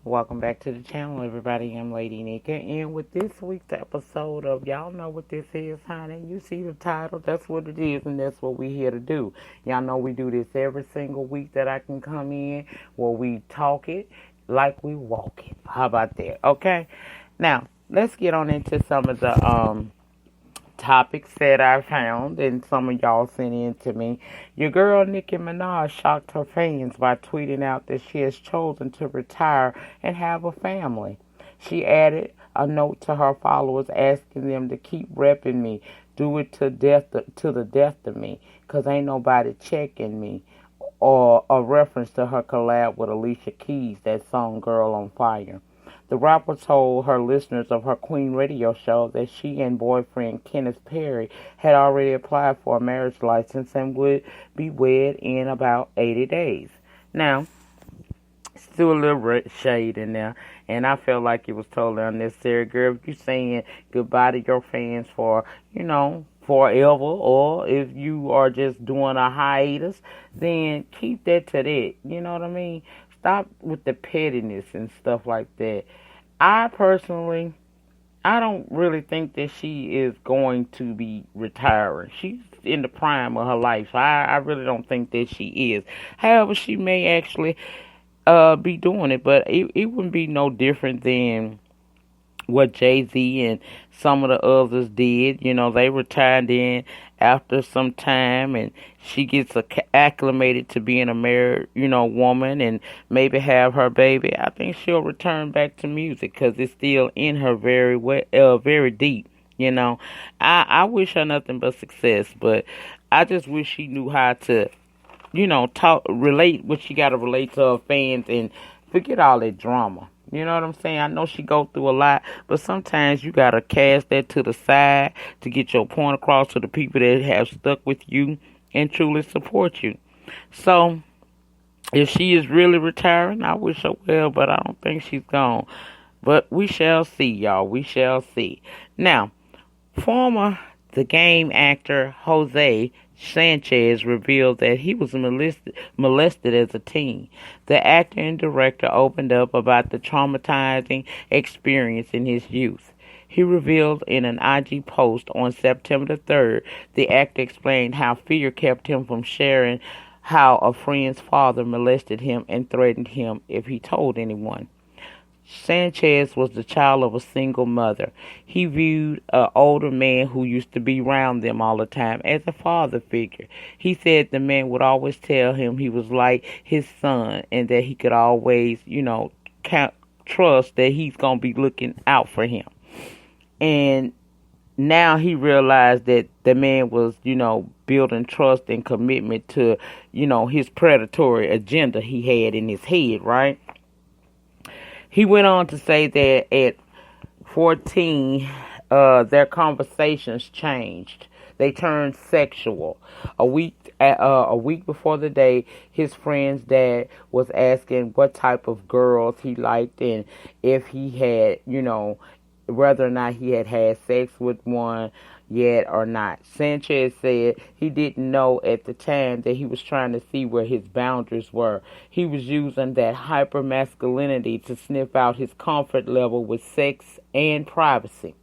Welcome back to the channel, everybody. I'm Lady Nyca, and with this week's episode of y'all know what this is, honey. You see the title, that's what it is, and that's what we're here to do. Y'all know we do this every single week that I can come in where we talk it like we walk it. How about that? Okay. Now let's get on into some of the topics that I found and some of y'all sent in to me. Your girl Nicki Minaj shocked her fans by tweeting out that she has chosen to retire and have a family. She added a note to her followers asking them to keep repping me, do it to the death of me, 'cause ain't nobody checking me. Or a reference to her collab with Alicia Keys, that song Girl on Fire. The rapper told her listeners of her Queen radio show that she and boyfriend Kenneth Perry had already applied for a marriage license and would be wed in about 80 days. Now, still a little shade in there, and I felt like it was totally unnecessary. Girl, if you saying goodbye to your fans for, forever, or if you are just doing a hiatus, then keep that to that. You know what I mean? Stop with the pettiness and stuff like that. I personally, I don't really think that she is going to be retiring. She's in the prime of her life. So I really don't think that she is. However, she may actually be doing it, but it wouldn't be no different than what Jay-Z and some of the others did. You know, they retired in after some time, and she gets acclimated to being a married, woman, and maybe have her baby. I think she'll return back to music because it's still in her very deep. I wish her nothing but success, but I just wish she knew how to, relate what she got to relate to her fans and forget all that drama. You know what I'm saying? I know she go through a lot, but sometimes you gotta cast that to the side to get your point across to the people that have stuck with you and truly support you. So, if she is really retiring, I wish her well, but I don't think she's gone. But we shall see, y'all. We shall see. Now, former The Game actor Hosea Chancez revealed that he was molested as a teen. The actor and director opened up about the traumatizing experience in his youth. He revealed in an IG post on September 3rd, the actor explained how fear kept him from sharing how a friend's father molested him and threatened him if he told anyone. Sanchez was the child of a single mother. He viewed an older man who used to be around them all the time as a father figure. He said the man would always tell him he was like his son and that he could always, trust that he's going to be looking out for him. And now he realized that the man was, building trust and commitment to, his predatory agenda he had in his head, right? He went on to say that at 14, their conversations changed. They turned sexual. A week before the day, his friend's dad was asking what type of girls he liked and if he had, whether or not he had had sex with one yet or not. Sanchez said he didn't know at the time that he was trying to see where his boundaries were. He was using that hypermasculinity to sniff out his comfort level with sex and privacy.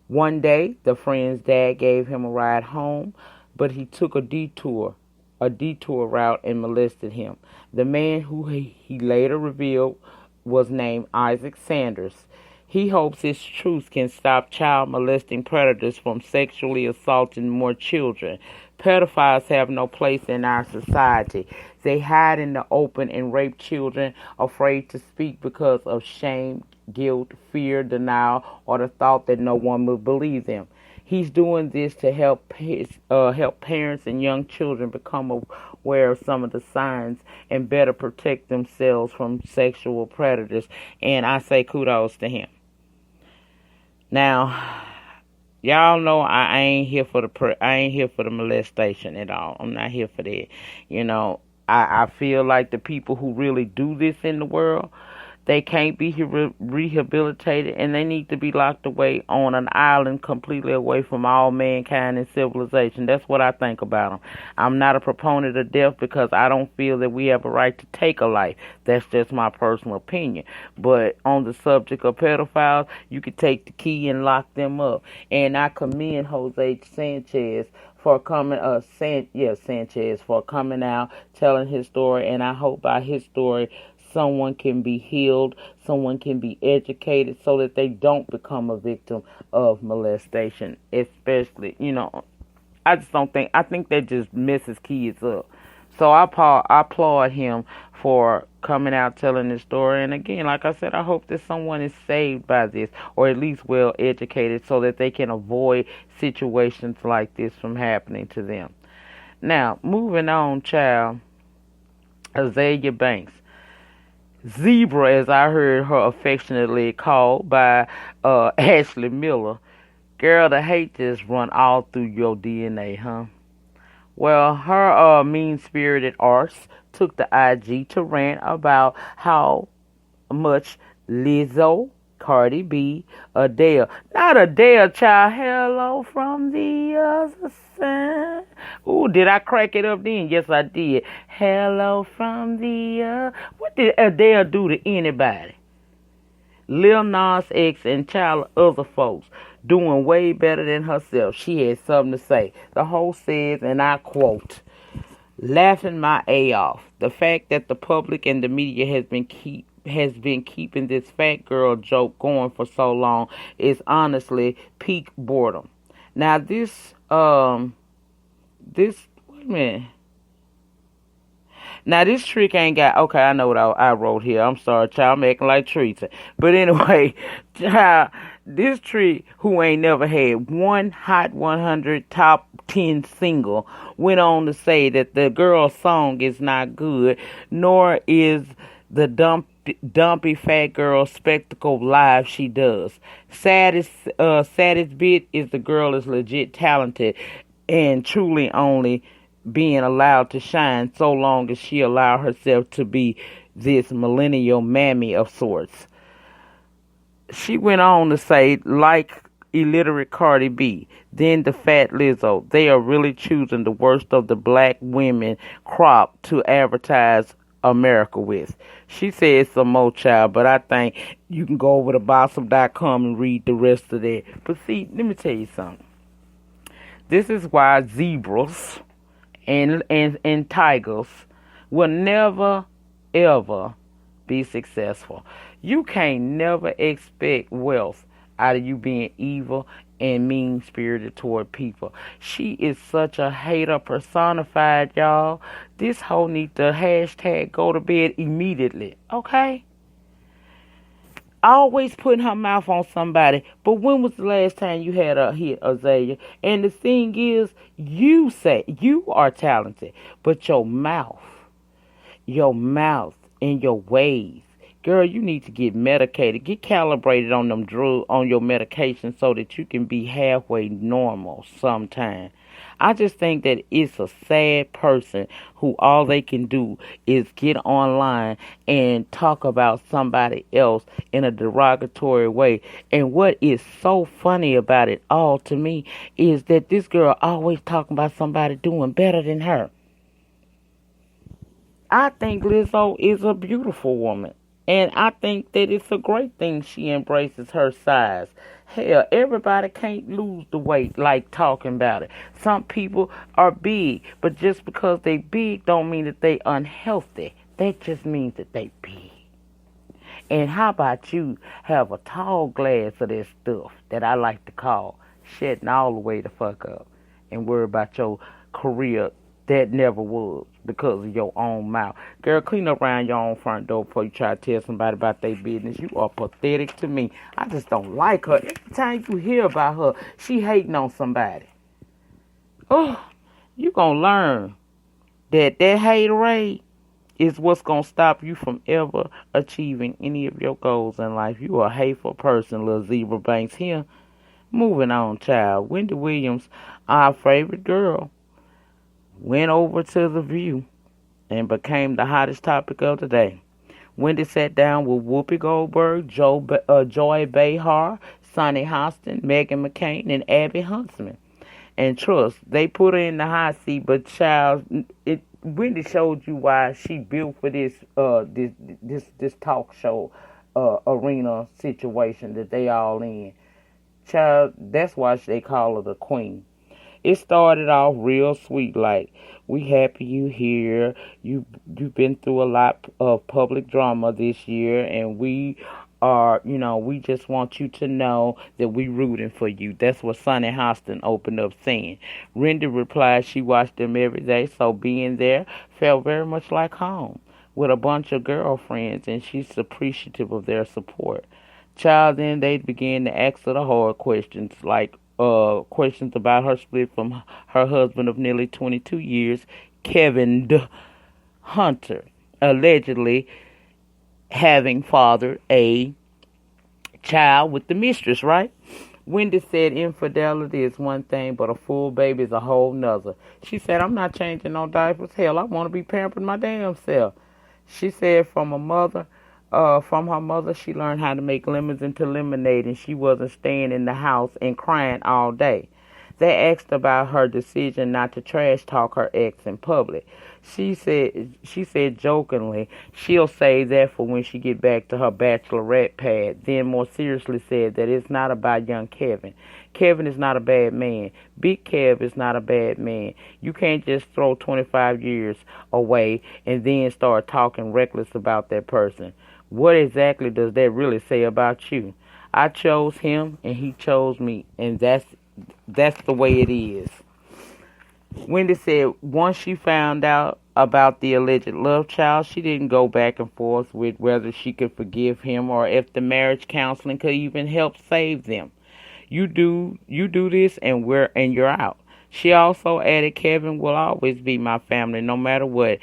One day, the friend's dad gave him a ride home, but he took a detour route and molested him. The man who he later revealed was named Isaac Sanders. He hopes his truth can stop child molesting predators from sexually assaulting more children. Pedophiles have no place in our society. They hide in the open and rape children, afraid to speak because of shame, guilt, fear, denial, or the thought that no one will believe them. He's doing this to help parents and young children become aware of some of the signs and better protect themselves from sexual predators. And I say kudos to him. Now, y'all know I ain't here for the molestation at all. I'm not here for that. I feel like the people who really do this in the world, They can't be rehabilitated, and they need to be locked away on an island completely away from all mankind and civilization. That's what I think about them. I'm not a proponent of death because I don't feel that we have a right to take a life. That's just my personal opinion. But on the subject of pedophiles, you could take the key and lock them up. And I commend Hosea Chancez for coming, Sanchez for coming out, telling his story, and I hope by his story someone can be healed, someone can be educated so that they don't become a victim of molestation. Especially, I think that just messes kids up. So I applaud him for coming out telling this story. And again, like I said, I hope that someone is saved by this, or at least well educated, so that they can avoid situations like this from happening to them. Now, moving on, child, Azealia Banks. Zebra, as I heard her affectionately called by Ashley Miller. Girl, the hate just run all through your DNA, huh? Well, her mean-spirited arse took the IG to rant about how much Lizzo, Cardi B, Adele, not Adele, child, hello from the other side. Ooh, did I crack it up then? Yes, I did. Hello from the what did Adele do to anybody? Lil Nas X and child other folks doing way better than herself. She had something to say. The host says, and I quote, laughing my A off. The fact that the public and the media has been keeping this fat girl joke going for so long is honestly peak boredom. Now wait a minute. Now, this trick ain't got... Okay, I know what I wrote here. I'm sorry, child. I'm acting like Teresa. But anyway, child, this trick, who ain't never had one Hot 100 top 10 single, went on to say that the girl's song is not good, nor is the dumpy fat girl spectacle live she does. Saddest bit is the girl is legit talented and truly only being allowed to shine so long as she allow herself to be this millennial mammy of sorts. She went on to say, like illiterate Cardi B, then the fat Lizzo, they are really choosing the worst of the black women crop to advertise America with. She said some more, child, but I think you can go over to Bossum.com and read the rest of that. But see, let me tell you something. This is why zebras and tigers will never, ever be successful. You can't never expect wealth out of you being evil and mean-spirited toward people. She is such a hater personified, y'all. This hoe needs to hashtag go to bed immediately, okay? Always putting her mouth on somebody. But when was the last time you had a hit, Azealia? And the thing is, you say you are talented, but your mouth and your ways, girl, you need to get medicated, get calibrated on them on your medication so that you can be halfway normal sometime. I just think that it's a sad person who all they can do is get online and talk about somebody else in a derogatory way. And what is so funny about it all to me is that this girl always talking about somebody doing better than her. I think Lizzo is a beautiful woman. And I think that it's a great thing she embraces her size. Hell, everybody can't lose the weight like talking about it. Some people are big, but just because they big don't mean that they unhealthy. That just means that they big. And how about you have a tall glass of this stuff that I like to call shutting all the way the fuck up and worry about your career that never was because of your own mouth. Girl, clean up around your own front door before you try to tell somebody about their business. You are pathetic to me. I just don't like her. Every time you hear about her, she hating on somebody. Oh, you gonna learn that haterade is what's gonna stop you from ever achieving any of your goals in life. You are a hateful person, little Zebra Banks here. Moving on, child. Wendy Williams, our favorite girl, went over to The View and became the hottest topic of the day. Wendy sat down with Whoopi Goldberg, Joy Behar, Sonny Hostin, Meghan McCain, and Abby Huntsman. And trust, they put her in the hot seat, but child, Wendy showed you why she built for this talk show arena situation that they all in. Child, that's why they call her the queen. It started off real sweet, like, we happy you here. You've been through a lot of public drama this year, and we just want you to know that we rooting for you. That's what Sonny Hostin opened up saying. Wendy replied she watched them every day, so being there felt very much like home with a bunch of girlfriends, and she's appreciative of their support. Child, then they began to ask her the hard questions, like questions about her split from her husband of nearly 22 years, Kevin Hunter, allegedly having fathered a child with the mistress, right? Wendy said infidelity is one thing, but a full baby is a whole nother. She said, I'm not changing no diapers. Hell, I want to be pampered my damn self. She said from her mother, she learned how to make lemons into lemonade, and she wasn't staying in the house and crying all day. They asked about her decision not to trash talk her ex in public. She said jokingly she'll save that for when she get back to her bachelorette pad. Then more seriously said that it's not about young Kevin. Kevin is not a bad man. Big Kev is not a bad man. You can't just throw 25 years away and then start talking reckless about that person. What exactly does that really say about you? I chose him and he chose me, and that's the way it is. Wendy said once she found out about the alleged love child, she didn't go back and forth with whether she could forgive him or if the marriage counseling could even help save them. You do this and you're out. She also added, Kevin will always be my family no matter what.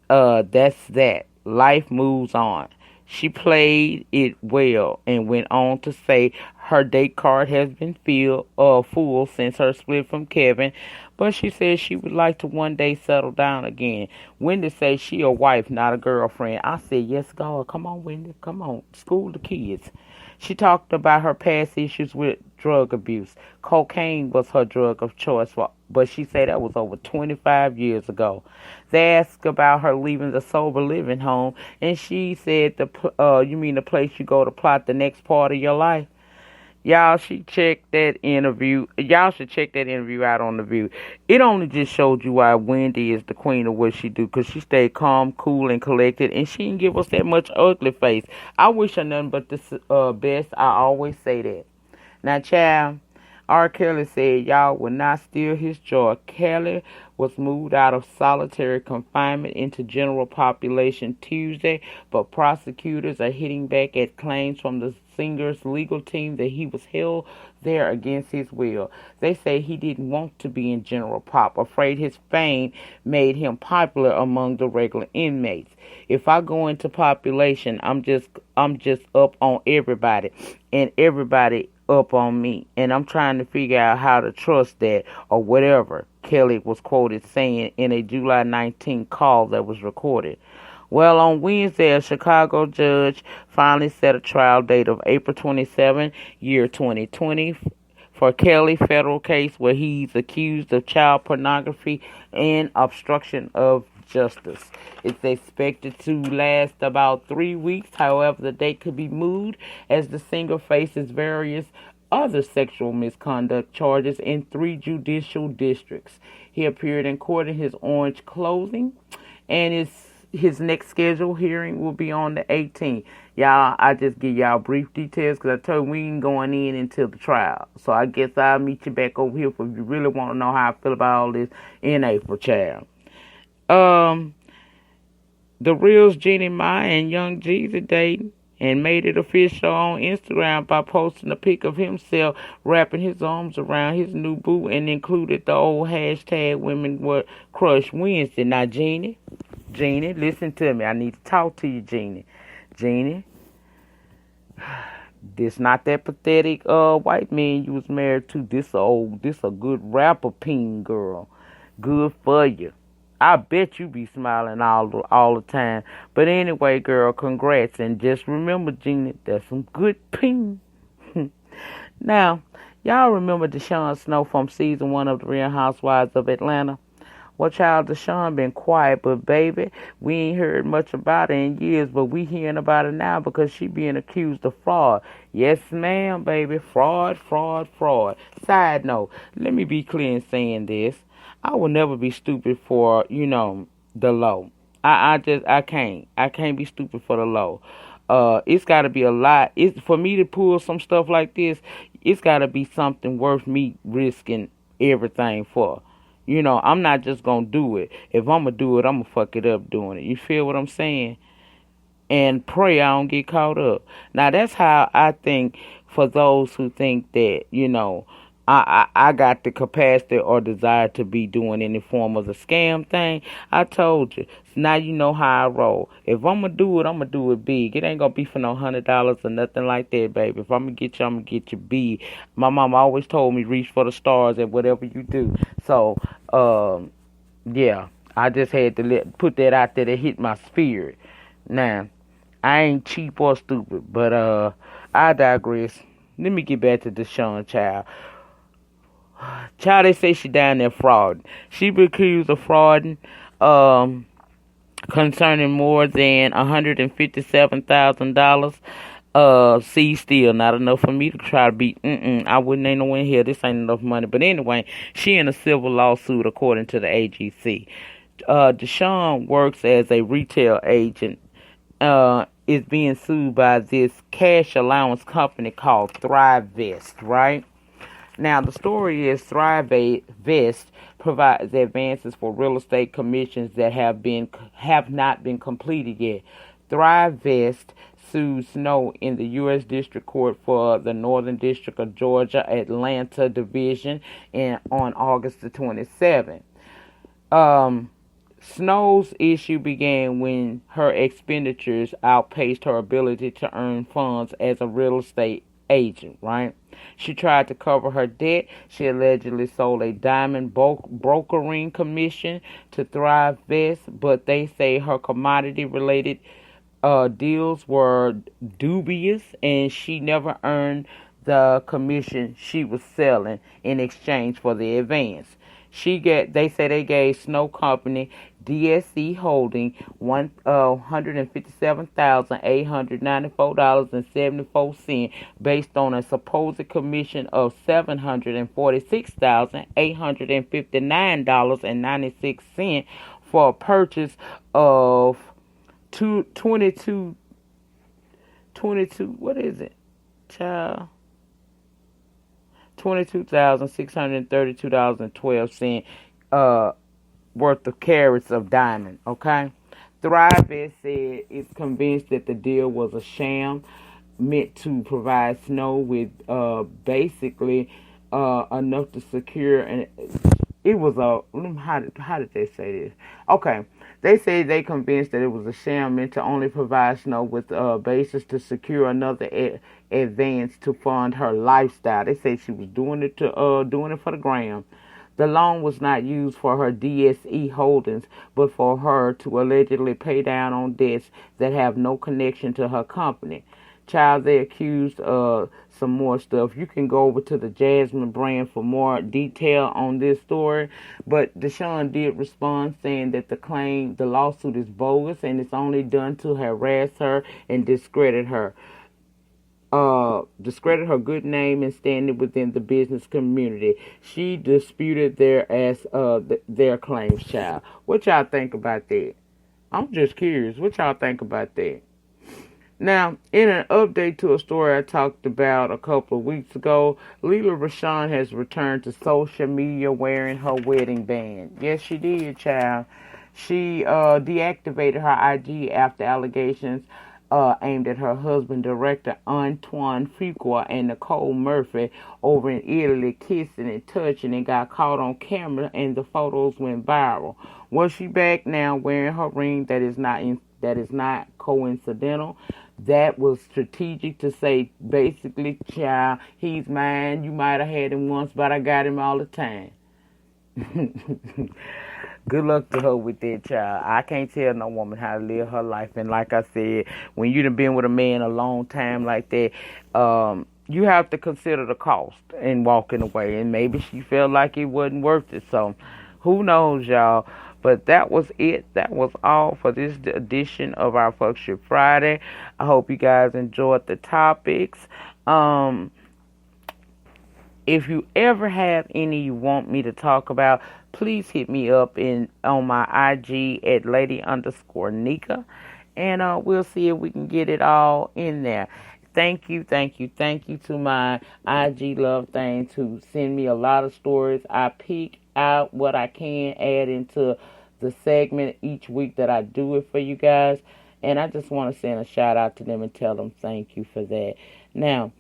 That's that. Life moves on. She played it well and went on to say her date card has been full since her split from Kevin, but she said she would like to one day settle down again. Wendy says she a wife, not a girlfriend. I said, yes, God. Come on, Wendy. Come on. School the kids. She talked about her past issues with drug abuse. Cocaine was her drug of choice, but she said that was over 25 years ago. They asked about her leaving the sober living home, and she said, you mean the place you go to plot the next part of your life? Y'all should check that interview out on The View. It only just showed you why Wendy is the queen of what she do, because she stayed calm, cool, and collected, and she didn't give us that much ugly face. I wish her nothing but the best. I always say that. Now, child, R. Kelly said y'all will not steal his joy. Kelly was moved out of solitary confinement into general population Tuesday, but prosecutors are hitting back at claims from the singer's legal team that he was held there against his will. They say he didn't want to be in general pop, afraid his fame made him popular among the regular inmates. If I go into population, I'm just up on everybody, and everybody up on me, and I'm trying to figure out how to trust that or whatever, Kelly was quoted saying in a July 19 call that was recorded. Well, on Wednesday, a Chicago judge finally set a trial date of April 27, year 2020 for Kelly's federal case where he's accused of child pornography and obstruction of justice. It's expected to last about 3 weeks. However, the date could be moved as the singer faces various other sexual misconduct charges in 3 judicial districts. He appeared in court in his orange clothing, and his next scheduled hearing will be on the 18th. Y'all, I just give y'all brief details because I told you we ain't going in until the trial. So I guess I'll meet you back over here if you really want to know how I feel about all this in April, child. The Real's Jeannie Mai and Young Jeezy dating and made it official on Instagram by posting a pic of himself wrapping his arms around his new boo and included the old hashtag Women Were Crush Wednesday. Now, Jeannie, listen to me. I need to talk to you, Jeannie. Jeannie, this not that pathetic white man you was married to. This a good rapper peen girl. Good for you. I bet you be smiling all the time. But anyway, girl, congrats. And just remember, Gina, that's some good ping. Now, y'all remember DeShawn Snow from season 1 of The Real Housewives of Atlanta? Well, child, DeShawn been quiet, but baby, we ain't heard much about it in years, but we hearing about it now because she being accused of fraud. Yes, ma'am, baby. Fraud, fraud, fraud. Side note, let me be clear in saying this. I will never be stupid for, the low. I can't. I can't be stupid for the low. It's got to be a lot. It's for me to pull some stuff like this. It's got to be something worth me risking everything for. I'm not just gonna do it. If I'm gonna do it, I'm gonna fuck it up doing it. You feel what I'm saying? And pray I don't get caught up. Now that's how I think for those who think that, I got the capacity or desire to be doing any form of the scam thing. I told you. So now you know how I roll. If I'm gonna do it, I'm gonna do it big. It ain't gonna be for no $100 or nothing like that, baby. If I'm gonna get you big. My mom always told me reach for the stars at whatever you do. So, yeah, I just had to put that out there to hit my spirit. Now, I ain't cheap or stupid, but I digress. Let me get back to DeShawn, child. Child, they say she down there fraud. She been accused of frauding, concerning more than $157,000. See, still not enough for me to try to beat. I wouldn't ain't no one here. This ain't enough money. But anyway, she in a civil lawsuit according to the AGC. DeShawn works as a retail agent. Is being sued by this cash allowance company called ThriveVest, right? Now, the story is ThriveVest provides advances for real estate commissions that have not been completed yet. ThriveVest sued Snow in the U.S. District Court for the Northern District of Georgia, Atlanta Division, on August the 27th. Snow's issue began when her expenditures outpaced her ability to earn funds as a real estate agent, right? She tried to cover her debt. She allegedly sold a diamond brokering commission to ThriveVest, but they say her commodity-related deals were dubious, and she never earned the commission she was selling in exchange for the advance. They say they gave Snow Company DSE Holding $157,894.74 based on a supposed commission of $746,859.96 for a purchase of 22, what is it, child? $22,632.12 worth of carats of diamond, okay? ThriveVest said it's convinced that the deal was a sham meant to provide Snow with basically enough to secure, and it was how did they say this? Okay, they say they convinced that it was a sham meant to only provide Snow with a basis to secure another advance to fund her lifestyle. They say she was doing it for the gram. The loan was not used for her DSE holdings, but for her to allegedly pay down on debts that have no connection to her company. Child, they accused some more stuff. You can go over to the Jasmine brand for more detail on this story. But DeShawn did respond saying that the lawsuit is bogus and it's only done to harass her and discredit her. Discredit her good name and standing within the business community. She disputed their claims, child. What y'all think about that? I'm just curious. What y'all think about that? Now, in an update to a story I talked about a couple of weeks ago, Lela Rochon has returned to social media wearing her wedding band. Yes, she did, child. She deactivated her IG after allegations aimed at her husband, director Antoine Fuqua and Nicole Murphy over in Italy kissing and touching, and got caught on camera, and the photos went viral. Well, she back now wearing her ring that is not coincidental. That was strategic to say, basically, child, he's mine. You might have had him once, but I got him all the time. Good luck to her with that child. I can't tell no woman how to live her life. And like I said, when you done been with a man a long time like that, you have to consider the cost in walking away. And maybe she felt like it wasn't worth it. So who knows, y'all. But that was it. That was all for this edition of our Fuck Shit Friday. I hope you guys enjoyed the topics. If you ever have any you want me to talk about, please hit me up on my IG at lady_Nyca, and we'll see if we can get it all in there. Thank you to my IG love things who send me a lot of stories. I pick out what I can add into the segment each week that I do it for you guys, and I just want to send a shout out to them and tell them thank you for that. Now,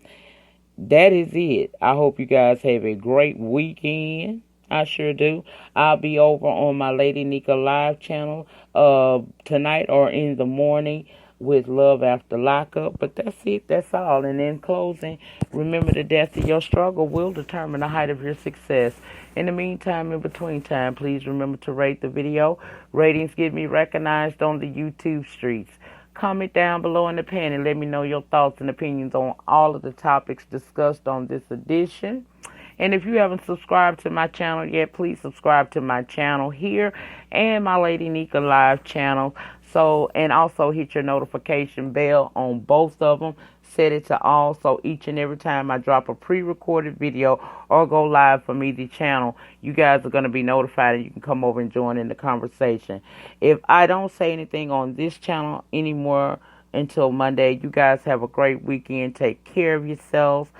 that is it. I hope you guys have a great weekend. I sure do. I'll be over on my Lady Nyca live channel tonight or in the morning with Love After Lockup. But that's it. That's all. And in closing, remember the depth of your struggle will determine the height of your success. In the meantime, in between time, please remember to rate the video. Ratings get me recognized on the YouTube streets. Comment down below in the pan and let me know your thoughts and opinions on all of the topics discussed on this edition. And if you haven't subscribed to my channel yet, please subscribe to my channel here and my Lady Nyca live channel. And also hit your notification bell on both of them. Set it to all so each and every time I drop a pre-recorded video or go live from either channel, you guys are going to be notified and you can come over and join in the conversation. If I don't say anything on this channel anymore until Monday, you guys have a great weekend. Take care of yourselves.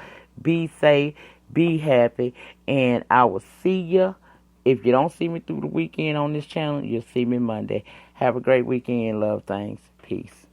Be safe. Be happy. And I will see you. If you don't see me through the weekend on this channel, you'll see me Monday. Have a great weekend. Love things. Peace.